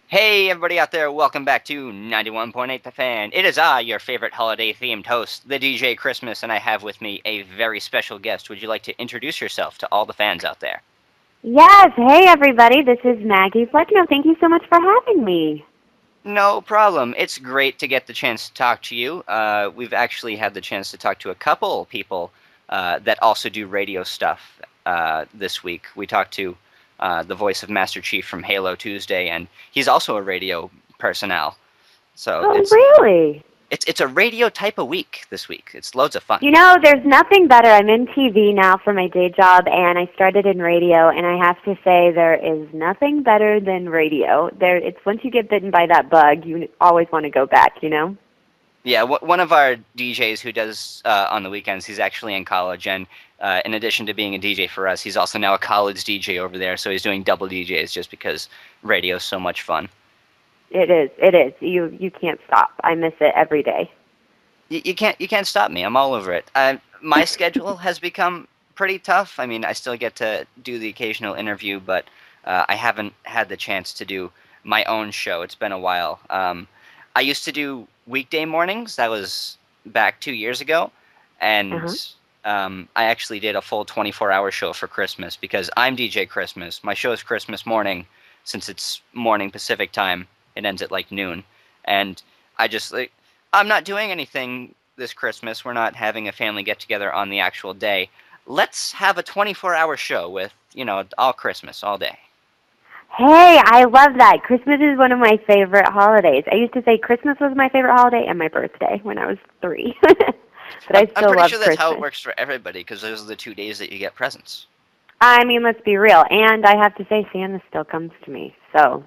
Hey, everybody out there, welcome back to 91.8 The Fan. It is I, your favorite holiday-themed host, the DJ Christmas, and I have with me a very special guest. Would you like to introduce yourself to all the fans out there? Yes. Hey, everybody. This is Maggie Flecknoe. Thank you so much for having me. No problem. It's great to get the chance to talk to you. We've actually had the chance to talk to a couple people that also do radio stuff this week. We talked to the voice of Master Chief from Halo Tuesday, and he's also a radio personnel. So Oh, it's really? it's a radio type of week this week. It's loads of fun. There's nothing better. I'm in TV now for my day job, and I started in radio, and I have to say there is nothing better than radio. It's once you get bitten by that bug, you always want to go back. Yeah, one of our DJs who does on the weekends, he's actually in college, and in addition to being a DJ for us, he's also now a college DJ over there. So he's doing double DJs just because radio's so much fun. It is. It is. You can't stop. I miss it every day. You can't stop me. I'm all over it. My schedule has become pretty tough. I mean, I still get to do the occasional interview, but I haven't had the chance to do my own show. It's been a while. I used to do weekday mornings. That was back 2 years ago, and Uh-huh. I actually did a full 24-hour show for Christmas because I'm DJ Christmas. My show is Christmas morning, since it's morning Pacific time. It ends at like noon, and I just like I'm not doing anything this Christmas. We're not having a family get together on the actual day. Let's have a 24-hour show with all Christmas all day. Hey, I love that. Christmas is one of my favorite holidays. I used to say Christmas was my favorite holiday and my birthday when I was 3. But I I'm still pretty love sure that's how it Christmas. works for everybody because those are the 2 days that you get presents. I mean, let's be real. And I have to say, Santa still comes to me. So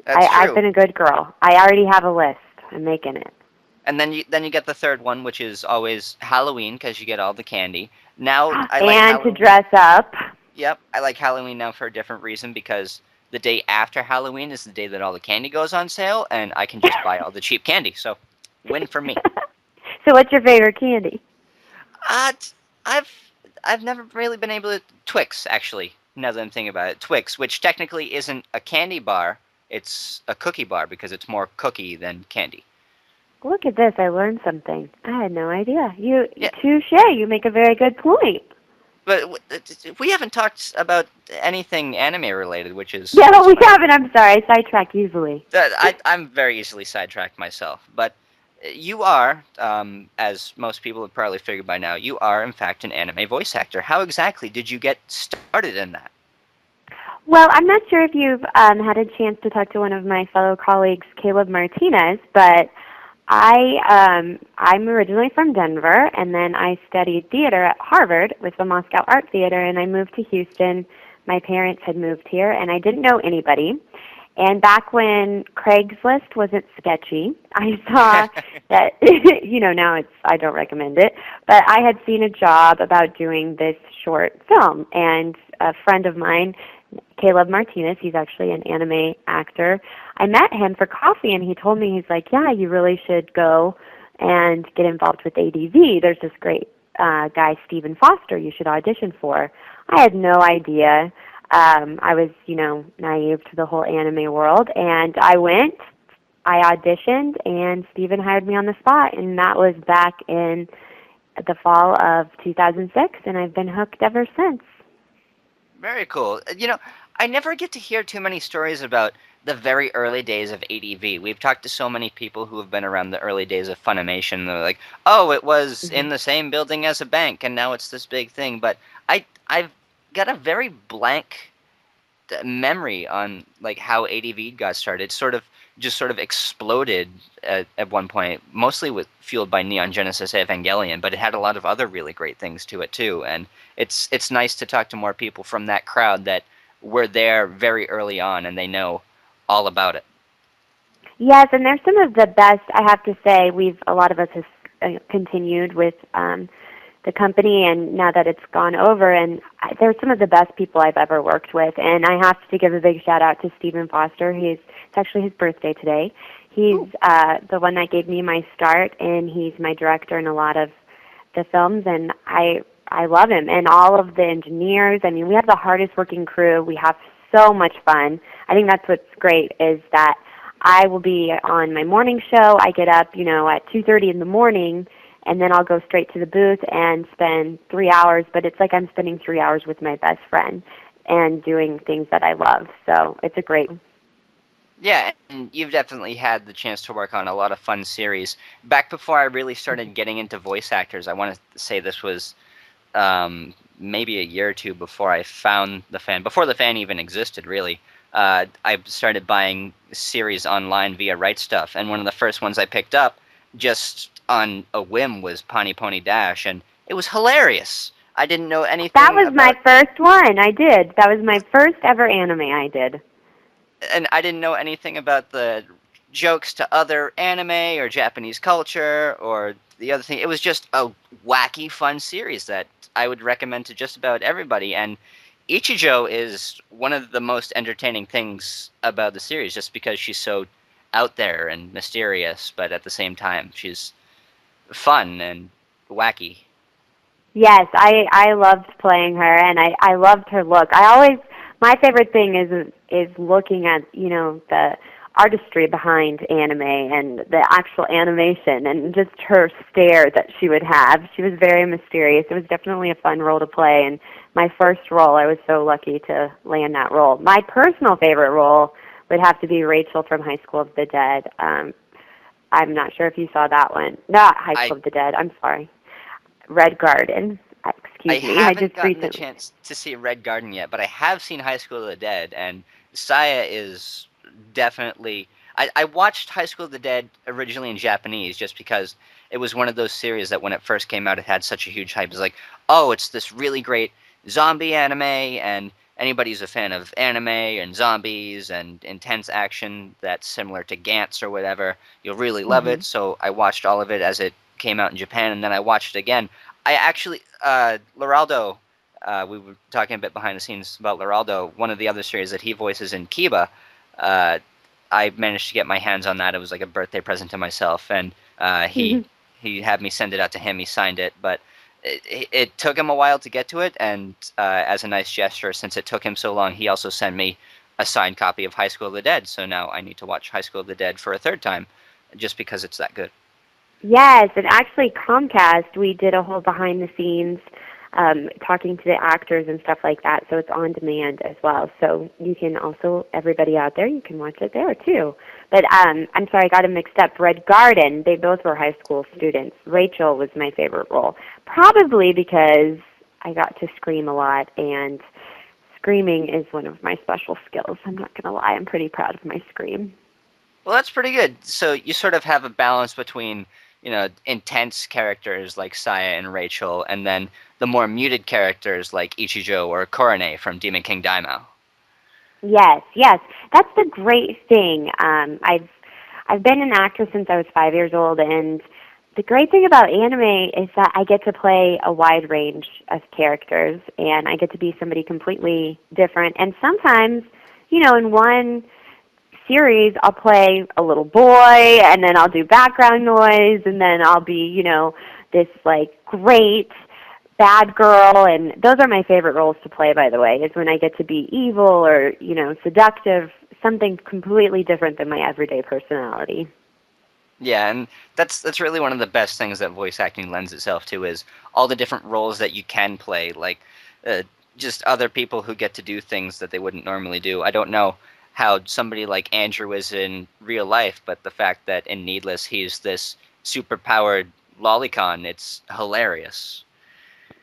That's I've true. been a good girl. I already have a list. I'm making it. And then you get the third one, which is always Halloween because you get all the candy. Now I like And to Halloween. dress up. Yep, I like Halloween now for a different reason because the day after Halloween is the day that all the candy goes on sale, and I can just buy all the cheap candy. So, win for me. So what's your favorite candy? I've I've never really been able to Twix actually. Now that I'm thinking about it, Twix, which technically isn't a candy bar, it's a cookie bar because it's more cookie than candy. Look at this. I learned something. I had no idea. Yeah, Touche. You make a very good point. but we haven't talked about anything anime related, which is Yeah, is we funny. haven't. I'm sorry. I sidetrack easily. I'm very easily sidetracked myself, but you are, as most people have probably figured by now, you are in fact an anime voice actor. How exactly did you get started in that? Well, I'm not sure if you've had a chance to talk to one of my fellow colleagues, Caleb Martinez, but I'm originally from Denver, and then I studied theater at Harvard with the Moscow Art Theater, and I moved to Houston. My parents had moved here, and I didn't know anybody. And back when Craigslist wasn't sketchy, I saw that now I don't recommend it, but I had seen a job about doing this short film, and a friend of mine, Caleb Martinez, he's actually an anime actor. I met him for coffee, and he told me, he's like, yeah, you really should go and get involved with ADV. There's this great guy, Stephen Foster, you should audition for. I had no idea. I was, naive to the whole anime world, and I went. I auditioned, and Stephen hired me on the spot, and that was back in the fall of 2006, and I've been hooked ever since. Very cool. I never get to hear too many stories about the very early days of ADV. We've talked to so many people who have been around the early days of Funimation. They're like, "Oh, it was Hmm. in the same building as a bank, and now it's this big thing." But I've got a very blank memory on like how ADV got started. Sort of exploded at one point, mostly with fueled by Neon Genesis Evangelion, but it had a lot of other really great things to it too. And it's nice to talk to more people from that crowd that were there very early on and they know all about it. Yes, and they're some of the best. I have to say, a lot of us have continued with the company, and now that it's gone over, and they're some of the best people I've ever worked with. And I have to give a big shout out to Stephen Foster. It's actually his birthday today. He's Ooh. the one that gave me my start, and he's my director in a lot of the films, and I love him, and all of the engineers. I mean, we have the hardest working crew. We have so much fun. I think that's what's great is that I will be on my morning show. I get up, at 2:30 in the morning, and then I'll go straight to the booth and spend 3 hours. But it's like I'm spending 3 hours with my best friend and doing things that I love. So it's a great. Yeah, and you've definitely had the chance to work on a lot of fun series. Back before I really started getting into voice actors, I want to say this was maybe a year or two before I found the fan, before the fan even existed, really. I started buying series online via Right Stuff, and one of the first ones I picked up, just on a whim, was Pawnee Pony Dash, and it was hilarious. I didn't know That anything was my about first one. I did. That was my first ever anime I did. and I didn't know anything about the jokes to other anime or Japanese culture or the other thing. It was just a wacky, fun series that I would recommend to just about everybody. And Ichijo is one of the most entertaining things about the series, just because she's so out there and mysterious, but at the same time, she's fun and wacky. Yes, I loved playing her, and I loved her look. My favorite thing is looking at the artistry behind anime and the actual animation and just her stare that she would have. She was very mysterious. It was definitely a fun role to play, and my first role, I was so lucky to land that role. My personal favorite role would have to be Rachel from High School of the Dead. I'm not sure if you saw that one. Not High I School of the Dead. I'm sorry. Red Garden. I Excuse me. I haven't just gotten the recently. chance to see Red Garden yet, but I have seen High School of the Dead, and Saya is definitely. I watched High School of the Dead originally in Japanese just because it was one of those series that when it first came out, it had such a huge hype. It's like, oh, it's this really great zombie anime, and anybody who's a fan of anime and zombies and intense action that's similar to Gantz or whatever, you'll really love Hmm. it. So I watched all of it as it came out in Japan, and then I watched it again. I actually, Loraldo, we were talking a bit behind the scenes about Loraldo. One of the other series that he voices in Kiba, uh, I managed to get my hands on that. It was like a birthday present to myself, and he had me send it out to him. He signed it, but it took him a while to get to it. And as a nice gesture, since it took him so long, he also sent me a signed copy of High School of the Dead. So now I need to watch High School of the Dead for a third time, just because it's that good. Yes, and actually Comcast, we did a whole behind the scenes talking to the actors and stuff like that. So it's on demand as well. So you can also, everybody out there, you can watch it there too. But I'm sorry, I got them mixed up. Red Garden, they both were high school students. Rachel was my favorite role, probably because I got to scream a lot, and screaming is one of my special skills. I'm not going to lie, I'm pretty proud of my scream. Well, that's pretty good. So you sort of have a balance between, intense characters like Saya and Rachel, and then the more muted characters like Ichijo or Korone from Demon King Daimao. Yes, yes, that's the great thing. I've been an actor since I was 5 years old, and the great thing about anime is that I get to play a wide range of characters, and I get to be somebody completely different. And sometimes, in one series, I'll play a little boy, and then I'll do background noise, and then I'll be, this like great bad girl, and those are my favorite roles to play, by the way, is when I get to be evil or, seductive, something completely different than my everyday personality. Yeah, and that's really one of the best things that voice acting lends itself to is all the different roles that you can play, like uh, just other people who get to do things that they wouldn't normally do. I don't know how somebody like Andrew is in real life, but the fact that in Needless he's this super powered lolicon, it's hilarious.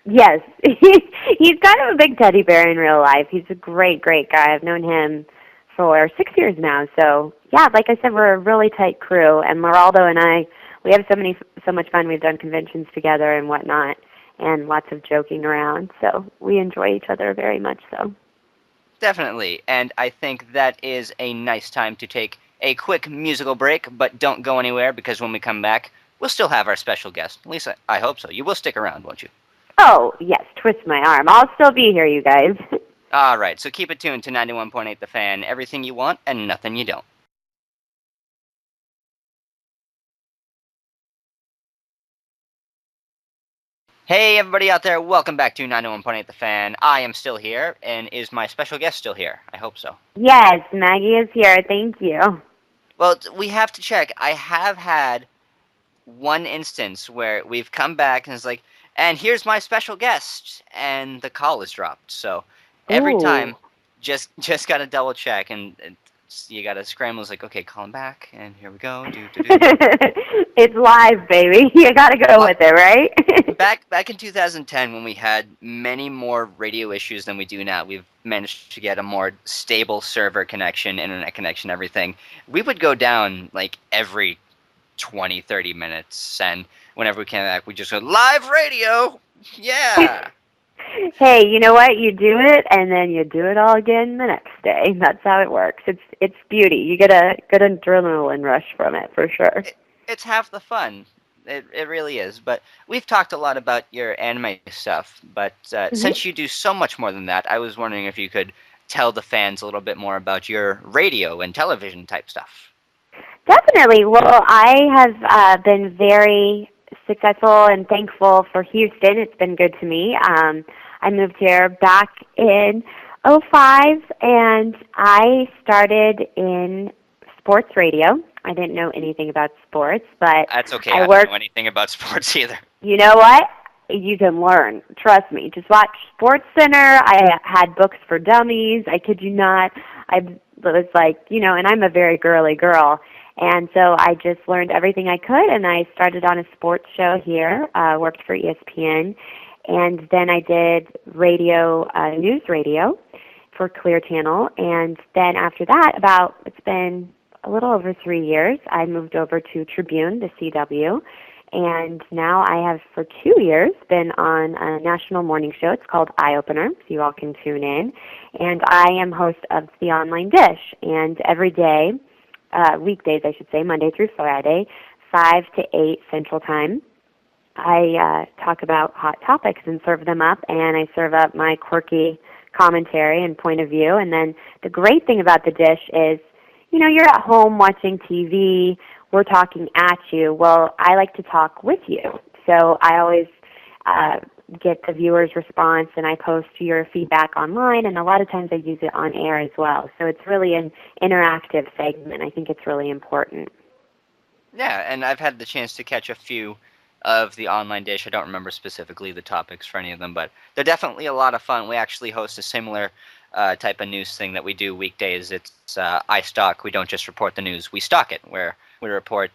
Yes, he's kind of a big teddy bear in real life. He's a great, great guy. I've known him for 6 years now. So yeah, like I said, we're a really tight crew, and Meraldo and I, we have so much fun. We've done conventions together and whatnot, and lots of joking around. So we enjoy each other very much. So Definitely, and I think that is a nice time to take a quick musical break, but don't go anywhere because when we come back, we'll still have our special guest. At least I hope so. You will stick around, won't you? oh yes, twist my arm. I'll still be here, you guys. All right, so keep it tuned to 91.8 The Fan. Everything you want and nothing you don't. Hey, everybody out there, welcome back to 91.8 The Fan. I am still here, and is my special guest still here? I hope so. Yes, Maggie is here. Thank you. Well, we have to check. I have had one instance where we've come back and it's like, and here's my special guest, and the call is dropped. So every Ooh. time, just gotta double check, and you gotta scramble. It's like, okay, call him back, and here we go. Do do do. It's live, baby. You got to go Well, with it, right? back in 2010, when we had many more radio issues than we do now, we've managed to get a more stable server connection, internet connection, everything. We would go down like every 20, 30 minutes, and whenever we came back, we just go live radio. Yeah. Hey, you know what? You do it, and then you do it all again the next day. That's how it works. It's beauty. You get a good adrenaline rush from it for sure. It's half the fun. It really is. But we've talked a lot about your anime stuff. But Hmm. since you do so much more than that, I was wondering if you could tell the fans a little bit more about your radio and television type stuff. Definitely. Well, I have been very successful and thankful for Houston. It's been good to me. I moved here back in '05, and I started in sports radio. I didn't know anything about sports, but That's okay. I I don't know worked. anything about sports either. You know what? You can learn. Trust me. Just watch Sports Center. I had books for dummies. I kid you not. I was like, and I'm a very girly girl. And so I just learned everything I could, and I started on a sports show here, worked for ESPN, and then I did radio, news radio for Clear Channel. And then after that, it's been a little over 3 years, I moved over to Tribune, the CW, and now I have for 2 years been on a national morning show. It's called Eye Opener, so you all can tune in. And I am host of The Online Dish. And every day, weekdays I should say, Monday through Friday, 5 to 8 Central Time, I talk about hot topics and serve them up, and I serve up my quirky commentary and point of view. And then the great thing about the dish is, you're at home watching TV, we're talking at you. Well, I like to talk with you. So I always uh, get the viewer's response, and I post your feedback online, and a lot of times I use it on air as well. So it's really an interactive segment. I think it's really important. Yeah, and I've had the chance to catch a few of the online dish. I don't remember specifically the topics for any of them, but they're definitely a lot of fun. We actually host a similar type of news thing that we do weekdays. It's I Stock. We don't just report the news, we stock it, where we report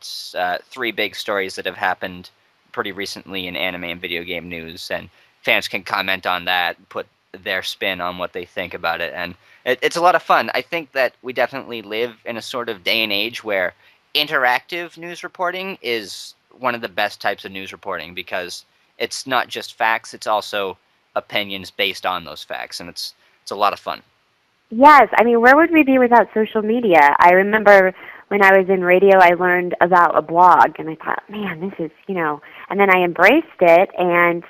three big stories that have happened pretty recently in anime and video game news, and fans can comment on that, put their spin on what they think about it, and it's a lot of fun. I think that we definitely live in a sort of day and age where interactive news reporting is one of the best types of news reporting because it's not just facts, it's also opinions based on those facts, and it's a lot of fun. Yes, I mean, where would we be without social media? I remember when I was in radio, I learned about a blog, and I thought, man, this is, and then I embraced it, and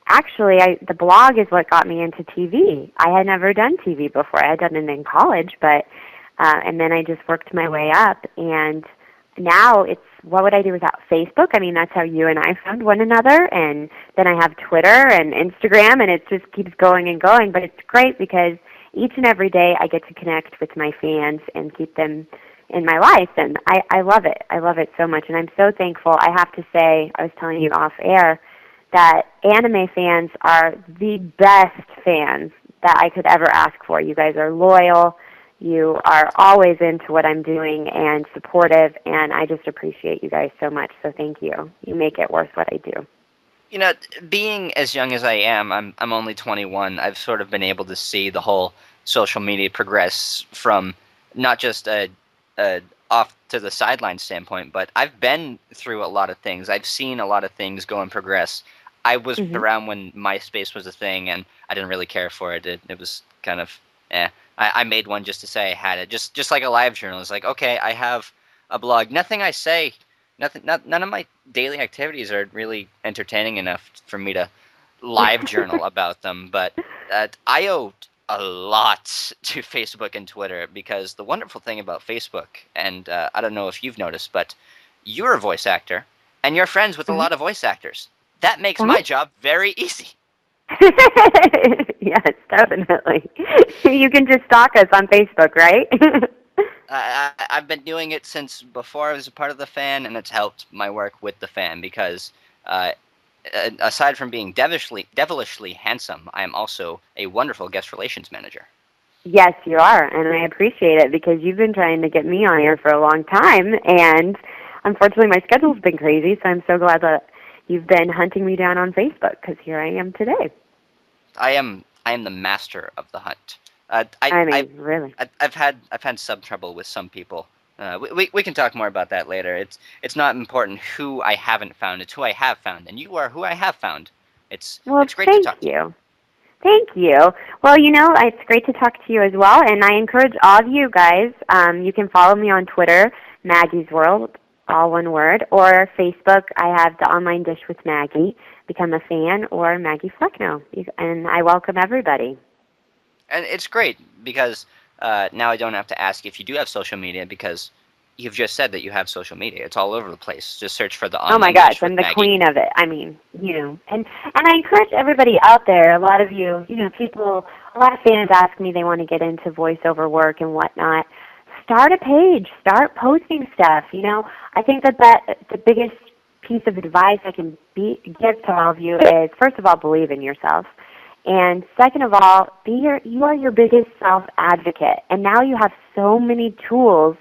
actually, the blog is what got me into TV. I had never done TV before. I had done it in college, but, and then I just worked my way up, and now it's, what would I do without Facebook? I mean, that's how you and I found one another, and then I have Twitter and Instagram, and it just keeps going and going, but it's great because each and every day I get to connect with my fans and keep them in my life, and I love it. I love it so much, and I'm so thankful. I have to say, I was telling you off air, that anime fans are the best fans that I could ever ask for. You guys are loyal. You are always into what I'm doing and supportive, and I just appreciate you guys so much, so thank you. You make it worth what I do. You know, being as young as I am, I'm only 21. I've sort of been able to see the whole social media progress from not just a off to the sideline standpoint, but I've been through a lot of things. I've seen a lot of things go and progress. I was Hmm. around when MySpace was a thing, and I didn't really care for it. It was kind of, eh. I made one just to say I had it, just like a live journal. It's like, okay, I have a blog. Nothing I say, none of my daily activities are really entertaining enough for me to live journal about them. But I owe a lot to Facebook and Twitter because the wonderful thing about Facebook, and I don't know if you've noticed, but you're a voice actor and you're friends with a Hmm. lot of voice actors. That makes Uh-huh. my job very easy. Yes, definitely. You can just stalk us on Facebook, right? I've been doing it since before I was a part of the fan, and it's helped my work with the fan because, uh, aside from being devilishly handsome, I am also a wonderful guest relations manager. Yes, you are, and I appreciate it because you've been trying to get me on here for a long time, and unfortunately my schedule's been crazy, so I'm so glad that you've been hunting me down on Facebook because here I am today. I am the master of the hunt. Uh, I, I I, mean, really. I've had some trouble with some people. We can talk more about that later. It's not important who I haven't found. It's who I have found, and you are who I have found. It's Well, it's great to thank talk to you. you. Thank you. Well, it's great to talk to you as well, and I encourage all of you guys, you can follow me on Twitter, Maggie's World, all one word, or Facebook, I have the Online Dish with Maggie, become a fan, or Maggie Flecknoe, and I welcome everybody. And it's great because now I don't have to ask if you do have social media because you've just said that you have social media. It's all over the place. Just search for the Oh my online gosh, dish with I'm the Maggie. queen of it. I mean, and I encourage everybody out there. A lot of you, people, a lot of fans ask me they want to get into voiceover work and whatnot. Start a page. Start posting stuff. I think that the biggest piece of advice I can give to all of you is, first of all, believe in yourself. And second of all, you are your biggest self advocate. And now you have so many tools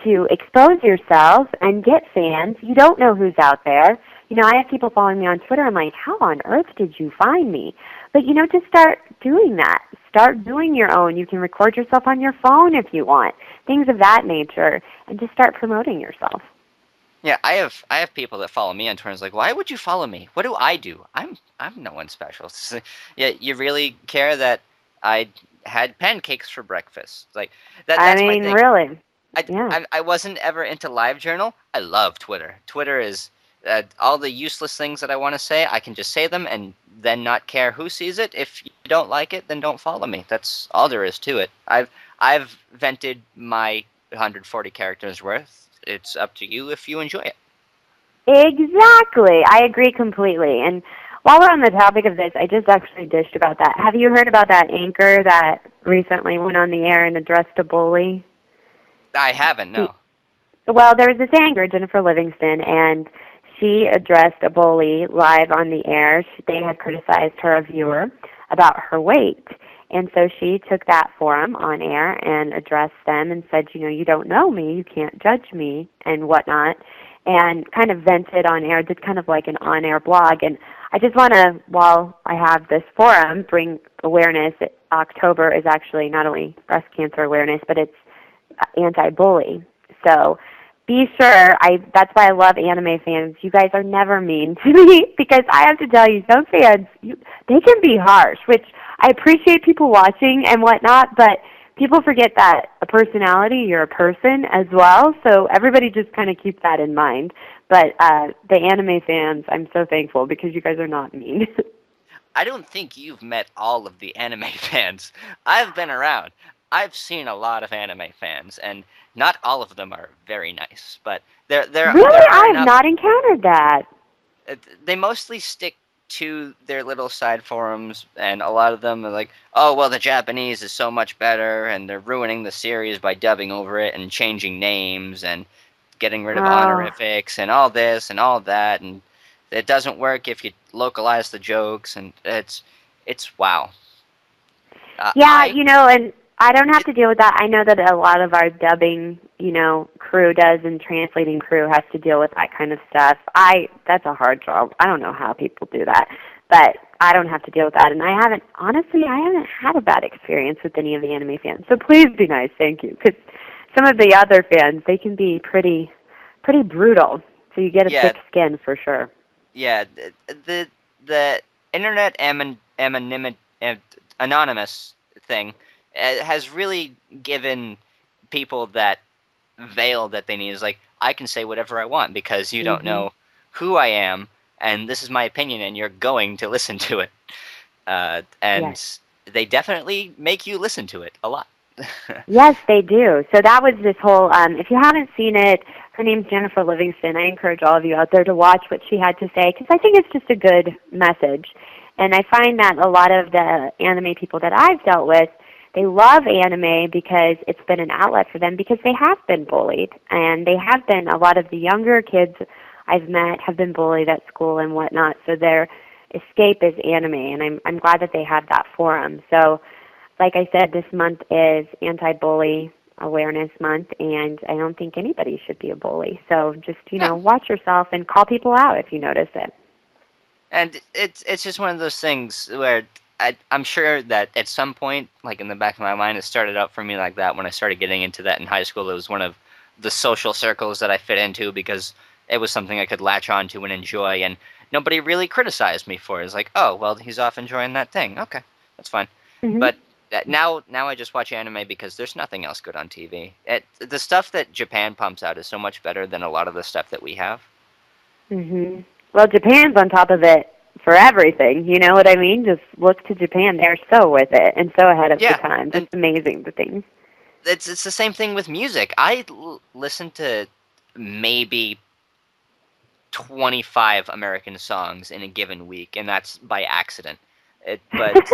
to expose yourself and get fans. You don't know who's out there. I have people following me on Twitter. I'm like, how on earth did you find me? But, just start doing that. Start doing your own. You can record yourself on your phone if you want, things of that nature, and just start promoting yourself. Yeah, I have people that follow me on Twitter. It's like, why would you follow me? What do I do? I'm no one special. It's like, yeah, you really care that I had pancakes for breakfast? Like that. I That's my mean, thing. really. I, Yeah. I wasn't ever into LiveJournal. I love Twitter. Twitter is all the useless things that I want to say. I can just say them and then not care who sees it. If you don't like it, then don't follow me. That's all there is to it. I've vented my 140 characters worth. It's up to you if you enjoy it. Exactly. I agree completely. And while we're on the topic of this, I just actually dished about that. Have you heard about that anchor that recently went on the air and addressed a bully? I haven't, He, no. well, there was this anchor, Jennifer Livingston, and she addressed a bully live on the air. They had criticized her, a viewer, about her weight. And so she took that forum on air and addressed them and said, you don't know me, you can't judge me, and whatnot, and kind of vented on air, did kind of like an on-air blog. And I just want to, while I have this forum, bring awareness. October is actually not only breast cancer awareness, but it's anti-bully. So be sure, that's why I love anime fans. You guys are never mean to me because I have to tell you, some fans, they can be harsh, which I appreciate people watching and whatnot, but people forget that a personality, you're a person as well, so everybody just kind of keep that in mind. But the anime fans, I'm so thankful because you guys are not mean. I don't think you've met all of the anime fans. I've been around. I've seen a lot of anime fans, and not all of them are very nice. But there Really? are I have enough. not encountered that. They mostly stick to their little side forums, and a lot of them are like, "Oh, well, the Japanese is so much better," and they're ruining the series by dubbing over it and changing names and getting rid of Oh. honorifics and all this and all that, and it doesn't work if you localize the jokes, and it's wow. Yeah, I and I don't have it, to deal with that. I know that a lot of our dubbing, crew does, and translating crew has to deal with that kind of stuff. That's a hard job. I don't know how people do that, but I don't have to deal with that. And honestly, I haven't had a bad experience with any of the anime fans. So please be nice, thank you, because some of the other fans, they can be pretty brutal. So you get a yeah thick skin for sure. yeah the internet anonymous thing has really given people that veil that they need. Is like, I can say whatever I want because you don't Mhm. know who I am, and this is my opinion, and you're going to listen to it. And Yes. they definitely make you listen to it a lot. Yes, they do. So that was this whole, if you haven't seen it, her name's Jennifer Livingston. I encourage all of you out there to watch what she had to say because I think it's just a good message. And I find that a lot of the anime people that I've dealt with, they love anime because it's been an outlet for them because they have been bullied, and they have been, a lot of the younger kids I've met have been bullied at school and whatnot, so their escape is anime, and I'm glad that they have that forum. So like I said, this month is Anti-Bully Awareness Month, and I don't think anybody should be a bully. So just, No. watch yourself and call people out if you notice it. And it's just one of those things where I'm sure that at some point, like in the back of my mind, it started out for me like that when I started getting into that in high school. It was one of the social circles that I fit into because it was something I could latch on to and enjoy, and nobody really criticized me for it. It's like, oh, well, he's off enjoying that thing. Okay, that's fine. Mhm. But now I just watch anime because there's nothing else good on TV. The stuff that Japan pumps out is so much better than a lot of the stuff that we have. Mhm. Well, Japan's on top of it for everything. You know what I mean? Just look to Japan. They're so with it and so ahead of the Yeah, times. It's and amazing, the things. it's the same thing with music. I listen to maybe 25 American songs in a given week, and that's by accident. But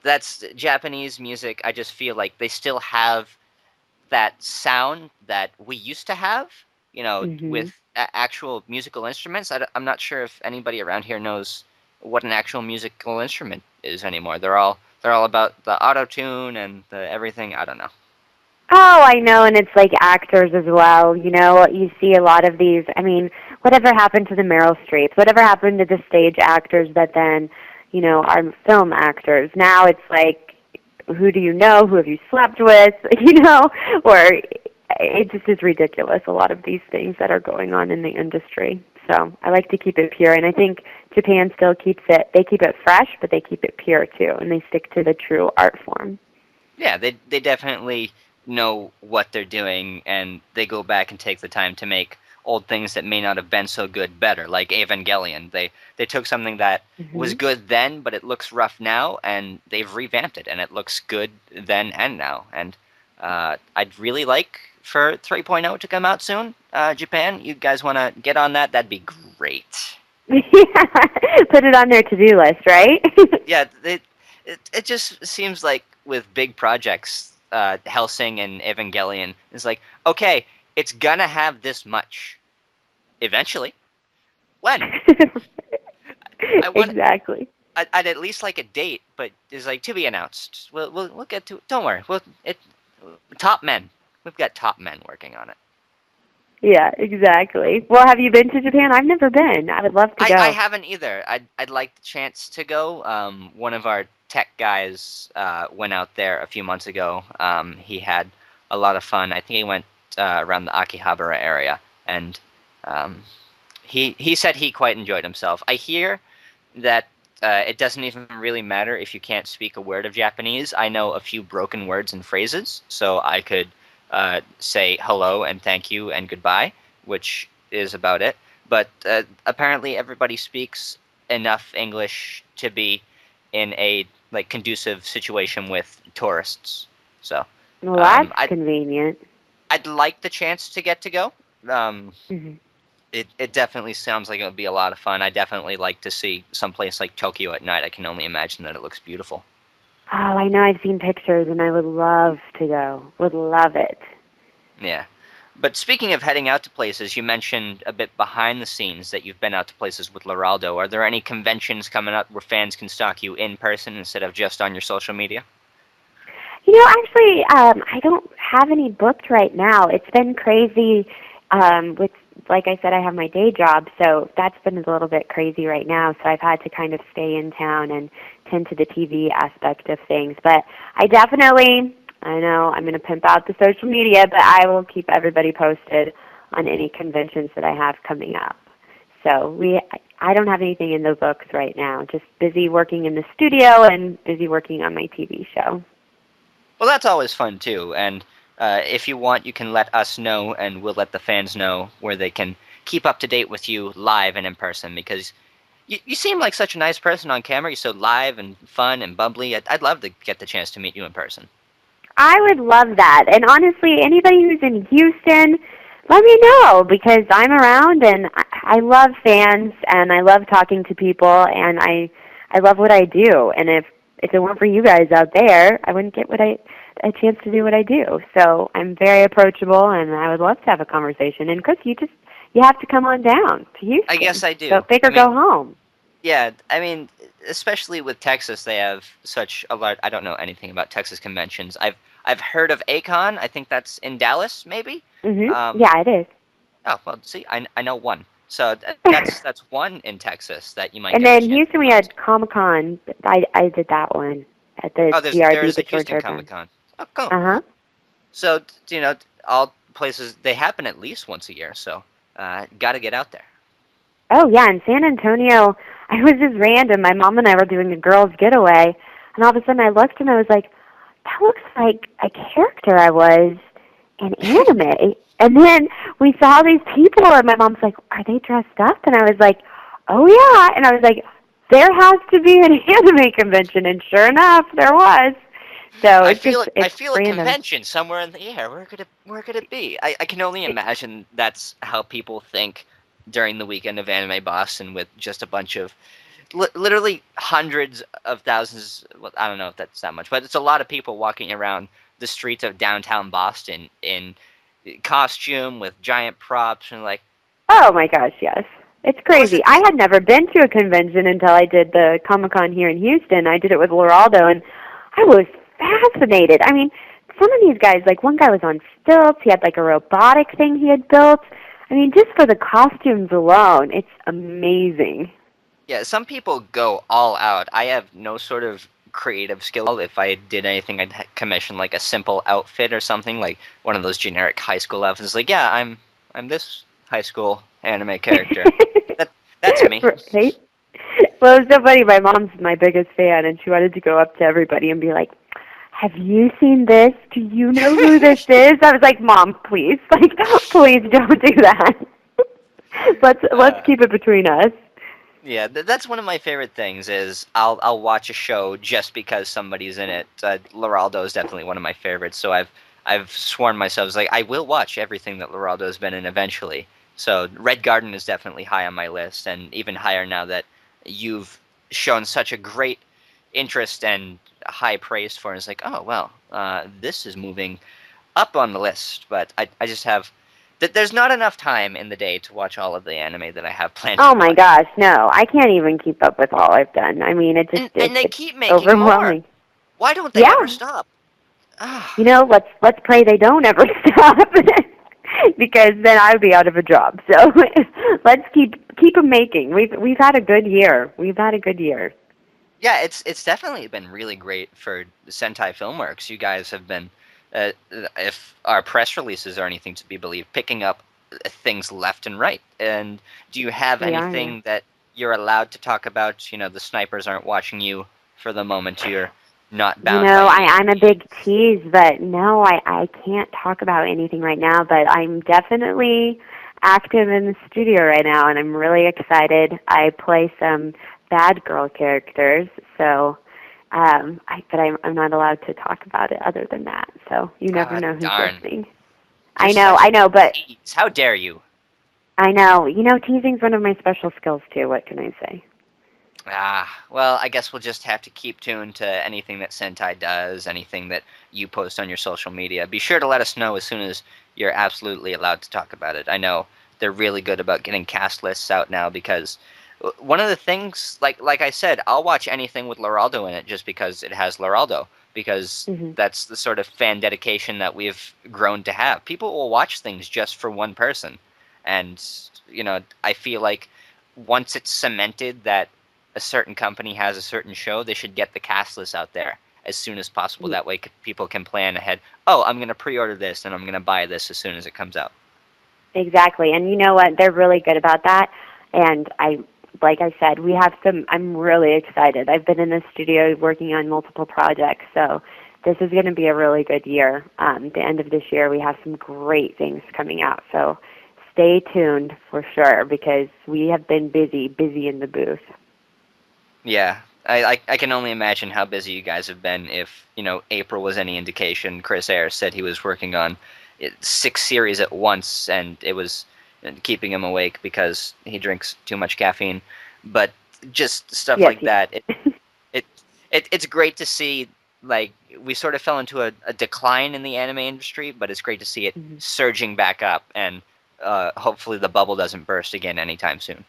that's Japanese music. I just feel like they still have that sound that we used to have, with Mhm. actual musical instruments. I'm not sure if anybody around here knows what an actual musical instrument is anymore. They're all about the auto tune and the everything. I don't know. Oh, I know, and it's like actors as well. You see a lot of these. I mean, whatever happened to the Meryl Streeps? Whatever happened to the stage actors that then, are film actors? Now it's like, who do you know? Who have you slept with? Or it just is ridiculous. A lot of these things that are going on in the industry. So I like to keep it pure, and I think Japan still keeps it. They keep it fresh, but they keep it pure too, and they stick to the true art form. Yeah, they definitely know what they're doing, and they go back and take the time to make old things that may not have been so good better, like Evangelion. They took something that was Mhm. good then, but it looks rough now, and they've revamped it, and it looks good then and now. And I'd really like for 3.0 to come out soon. Japan, you guys want to get on that? That'd be great. Yeah, put it on their to-do list, right? Yeah, it just seems like with big projects, Helsing and Evangelion, it's like, okay, it's gonna have this much eventually. When? I want. Exactly. I'd at least like a date, but it's like to be announced. We'll get to. Don't worry. Top men. We've got top men working on it. Yeah, exactly. Well, have you been to Japan? I've never been. I would love to I go. haven't either. I'd like the chance to go. One of our tech guys went out there a few months ago. He had a lot of fun. I think he went around the Akihabara area, and um, he said he quite enjoyed himself. I hear that it doesn't even really matter if you can't speak a word of Japanese. I know a few broken words and phrases, so I could say hello and thank you and goodbye, which is about it. But apparently, everybody speaks enough English to be in a like conducive situation with tourists. So Well, um, that's I'd convenient. I'd like the chance to get to go. Um, Hmm. it definitely sounds like it would be a lot of fun. I definitely like to see someplace like Tokyo at night. I can only imagine that it looks beautiful. Oh, I know. I've seen pictures, and I would love to go. Would love it. Yeah. But speaking of heading out to places, you mentioned a bit behind the scenes that you've been out to places with Loraldo. Are there any conventions coming up where fans can stalk you in person instead of just on your social media? Actually, I don't have any booked right now. It's been crazy. With, like I said, I have my day job, so that's been a little bit crazy right now. So I've had to kind of stay in town and tend to the TV aspect of things. But I know I'm going to pimp out the social media, but I will keep everybody posted on any conventions that I have coming up. So I don't have anything in the books right now. Just busy working in the studio and busy working on my TV show. Well, that's always fun too. And if you want, you can let us know, and we'll let the fans know where they can keep up to date with you live and in person. Because you seem like such a nice person on camera. You're so live and fun and bubbly. I'd love to get the chance to meet you in person. I would love that. And honestly, anybody who's in Houston, let me know because I'm around and I love fans and I love talking to people and I love what I do. And if if it weren't for you guys out there, I wouldn't get a chance to do what I do. So I'm very approachable, and I would love to have a conversation. And Chris, you have to come on down to I guess Houston. I Go do. big I or mean, go home. yeah, I mean, especially with Texas, they have such a large. I don't know anything about Texas conventions. I've heard of Acon. I think that's in Dallas, maybe. Yeah, it Oh well, see, I know one. So is. that's one in Texas that you might And get the then chance to Houston, we come had to. Comic Con. I did that one at the Oh, there DRB, is a the George Houston Urban. Comic Con. Oh, cool. Uh-huh. So all places they happen at least once a year. So got to get out there. Oh yeah, in San Antonio, I was just random. My mom and I were doing a girls' getaway, and all of a sudden I looked and I was like, "That looks like a character I was in anime." And then we saw these people, and my mom's like, "Are they dressed up?" And I was like, "Oh yeah." And I was like, "There has to be an anime convention," and sure enough, there was. So I it's feel a random. convention somewhere in the air. Where could it be? I can only imagine that's how people think during the weekend of Anime Boston with just a bunch of literally hundreds of thousands. Well, I don't know if that's that much, but it's a lot of people walking around the streets of downtown Boston in costume with giant props and like, Oh my gosh, yes. It's was crazy. it? I had never been to a convention until I did the Comic Con here in Houston. I did it with Loraldo, and I was fascinated. I mean, some of these guys, like one guy was on stilts. He had like a robotic thing he had built. I mean, just for the costumes alone, it's amazing. Yeah, some people go all out. I have no sort of creative skill. If I did anything, I'd commission like a simple outfit or something, like one of those generic high school outfits. Like, yeah, I'm this high school anime character. That that's me. Right? Well, it was so funny. My mom's my biggest fan, and she wanted to go up to everybody and be like, "Have you seen this? Do you know who this is?" I was like, "Mom, please, like, please don't do that. Let's Uh, keep it between us." yeah, that's one of my favorite things. Is I'll watch a show just because somebody's in it. Loraldo is definitely one of my favorites. So I've sworn myself like I will watch everything that Loraldo's been in eventually. So Red Garden is definitely high on my list, and even higher now that you've shown such a great interest and high praise for it. It's like, oh well, this is moving up on the list, but I just have that there's not enough time in the day to watch all of the anime that I have planned to Oh my watch. gosh, no, I can't even keep up with all I've done. I mean, And they it's keep making more. overwhelming. Why don't they ever Yeah, stop? Ah, you know, let's pray they don't ever stop, because then I'd be out of a job. So let's keep them making. We've had a good year. We've had a good year. yeah, it's definitely been really great for Sentai Filmworks. You guys have been, if our press releases are anything to be believed, picking up things left and right. And do you have We are, yeah. anything that you're allowed to talk about? The snipers aren't watching you for the moment. You're not You bound by know, any I'm a NDAs. big tease, but no, I can't talk about anything right now, but I'm definitely active in the studio right now, and I'm really excited. I play some bad girl characters, so I'm not allowed to talk about it other than that. So you never Ah, know who's darn. listening. You're such I a know, but tease. How dare you? I know. You know, teasing's one of my special skills too. What can I say? Ah, well, I guess we'll just have to keep tuned to anything that Sentai does, anything that you post on your social media. Be sure to let us know as soon as you're absolutely allowed to talk about it. I know they're really good about getting cast lists out now because one of the things, like I said, I'll watch anything with Loraldo in it just because it has Loraldo, because Hmm. that's the sort of fan dedication that we've grown to have. People will watch things just for one person, and I feel like once it's cemented that a certain company has a certain show, they should get the cast list out there as soon as possible. That way, people can plan ahead. Oh, I'm going to pre-order this, and I'm going to buy this as soon as it comes out. Exactly. And you know what? They're really good about that. And like I said, we have I'm really excited. I've been in the studio working on multiple projects, so this is going to be a really good year. The end of this year, we have some great things coming out. So stay tuned for sure, because we have been busy in the booth. Yeah, I can only imagine how busy you guys have been. If April was any indication, Chris Ayres said he was working on 6 series at once, and it was keeping him awake because he drinks too much caffeine. But just stuff Yes, like yes. that, it it's great to see, like, we sort of fell into a decline in the anime industry, but it's great to see it Mhm. surging back up, and hopefully the bubble doesn't burst again anytime soon.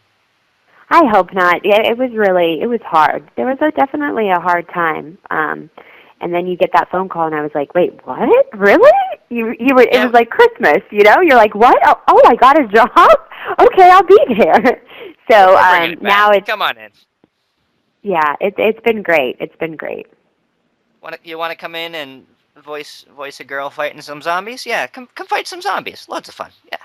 I hope not. Yeah, it was hard. There was definitely a hard time. And then you get that phone call, and I was like, "Wait, what? Really? You were? It Yeah, was like Christmas, you know? You're like, what? Oh, I got a job. Okay, I'll be there." So we're bringing it back. now it's Come on in. yeah, it's been great. It's been great. You want to come in and voice a girl fighting some zombies? Yeah, come fight some zombies. Loads of fun. Yeah.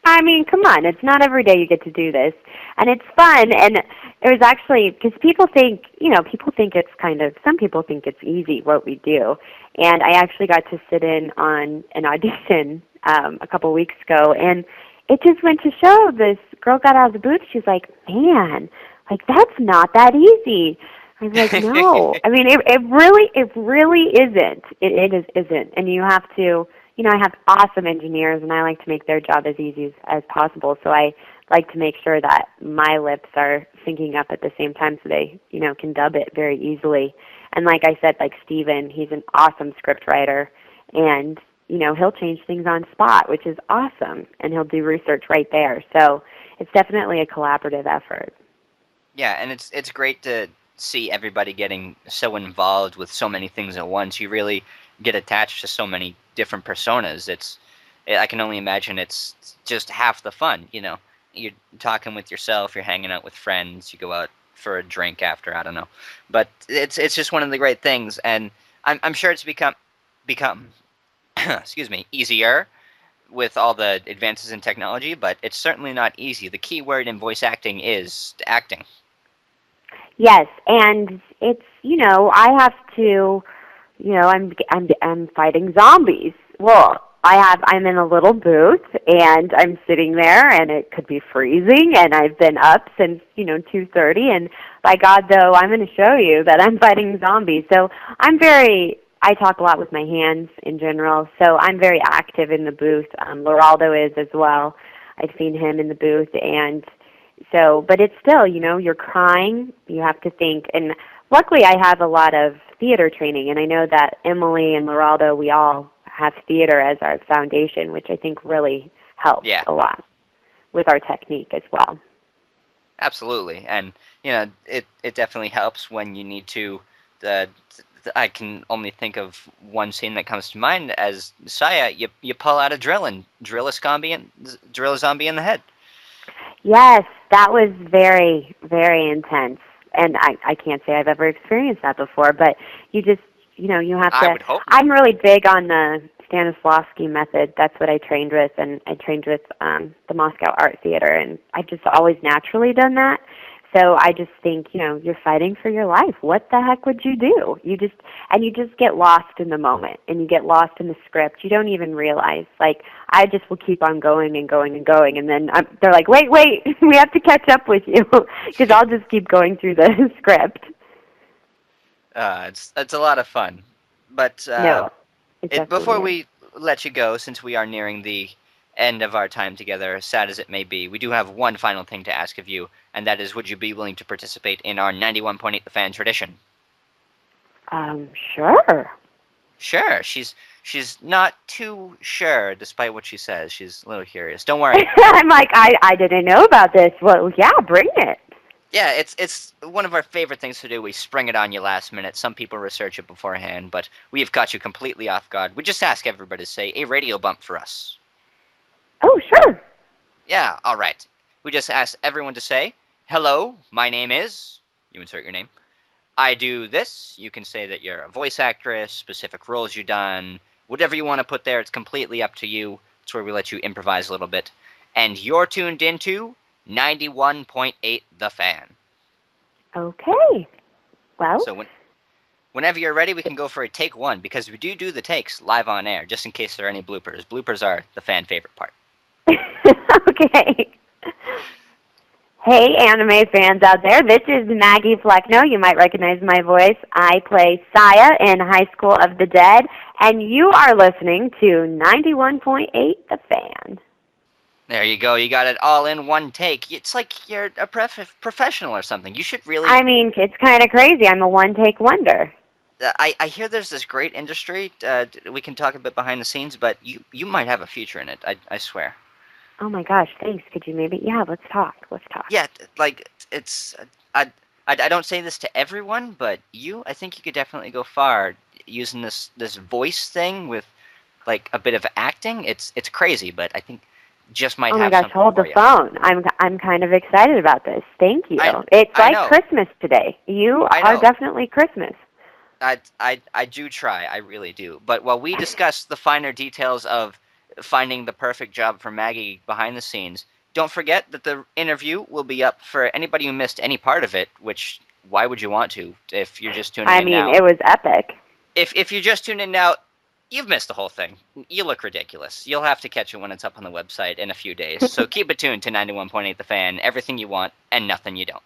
I mean, come on, it's not every day you get to do this, and it's fun. And it was actually because people think it's kind of some people think it's easy what we do, and I actually got to sit in on an audition a couple weeks ago, and it just went to show this girl got out of the booth. She's like, "Man, like that's not that easy." I was like, "No, I mean, it really isn't. Isn't, and you have to." I have awesome engineers, and I like to make their job as easy as possible. So I like to make sure that my lips are syncing up at the same time, so they, can dub it very easily. And like I said, like Steven, he's an awesome script writer, and he'll change things on spot, which is awesome, and he'll do research right there. So it's definitely a collaborative effort. Yeah, and it's great to see everybody getting so involved with so many things at once. You really get attached to so many different personas. I can only imagine it's just half the fun. You're talking with yourself, you're hanging out with friends, you go out for a drink after. I don't know, but it's just one of the great things, and I'm sure it's become excuse me, easier with all the advances in technology, but it's certainly not easy. The key word in voice acting is acting. Yes, and it's I have to I'm fighting zombies. Well, I'm in a little booth and I'm sitting there and it could be freezing and I've been up since 2:30 and by God though I'm going to show you that I'm fighting zombies. So I talk a lot with my hands in general, so I'm very active in the booth. Loraldo is as well. I've seen him in the booth, and so, but it's still, you're crying. You have to think, and luckily I have a lot of theater training, and I know that Emily and Loraldo, we all have theater as our foundation, which I think really helps Yeah, a lot with our technique as well. absolutely, and it definitely helps when you need to. The I can only think of one scene that comes to mind as Saya. You pull out a drill and drill a zombie in the head. Yes, that was very, very intense. And I can't say I've ever experienced that before, but you just, you have I to. would hope not. I'm really big on the Stanislavski method. That's what I trained with, and I trained with the Moscow Art Theater, and I've just always naturally done that. So I just think, you're fighting for your life. What the heck would you do? You just get lost in the moment, and you get lost in the script. You don't even realize. Like, I just will keep on going and going and going, and then they're like, wait, we have to catch up with you, because I'll just keep going through the script. It's a lot of fun, but No, it before definitely is. we let you go, since we are nearing the end of our time together, sad as it may be, we do have one final thing to ask of you, and that is, would you be willing to participate in our 91.8 The Fan tradition? Sure. Sure. She's not too sure, despite what she says. She's a little curious. Don't worry. I'm like, I didn't know about this. Well, yeah, bring it. Yeah, it's one of our favorite things to do. We spring it on you last minute. Some people research it beforehand, but we have caught you completely off guard. We just ask everybody to say a radio bump for us. Oh, sure. Yeah, all right. We just ask everyone to say, "Hello, my name is." You insert your name. I do this. You can say that you're a voice actress, specific roles you've done, whatever you want to put there. It's completely up to you. It's where we let you improvise a little bit. And you're tuned into 91.8 The Fan. Okay. Well, So whenever you're ready, we can go for a take one because we do the takes live on air, just in case there are any bloopers. Bloopers are the fan favorite part. okay. Hey, anime fans out there. This is Maggie Flecknoe. You might recognize my voice. I play Saya in High School of the Dead, and you are listening to 91.8 The Fan. There you go. You got it all in one take. It's like you're a professional or something. You should really. I mean, it's kind of crazy. I'm a one-take wonder. I hear there's this great industry. We can talk a bit behind the scenes, but you might have a future in it. I swear. Oh my gosh, thanks. Could you maybe? Yeah, let's talk. Let's talk. Yeah, like it's. I don't say this to everyone, but I think you could definitely go far using this voice thing with like a bit of acting. It's crazy, but I think just might Oh my have gosh, something hold the for you. phone. I'm kind of excited about this. Thank you. I It's I like know. Christmas today. You I are know. definitely Christmas. I do try, I really do. But while we discuss the finer details of finding the perfect job for Maggie behind the scenes, don't forget that the interview will be up for anybody who missed any part of it, which why would you want to if you're just tuning I in mean, now? it was epic. If you just tuned in now, you've missed the whole thing. You look ridiculous. You'll have to catch it when it's up on the website in a few days. So keep it tuned to 91.8 The Fan, everything you want and nothing you don't.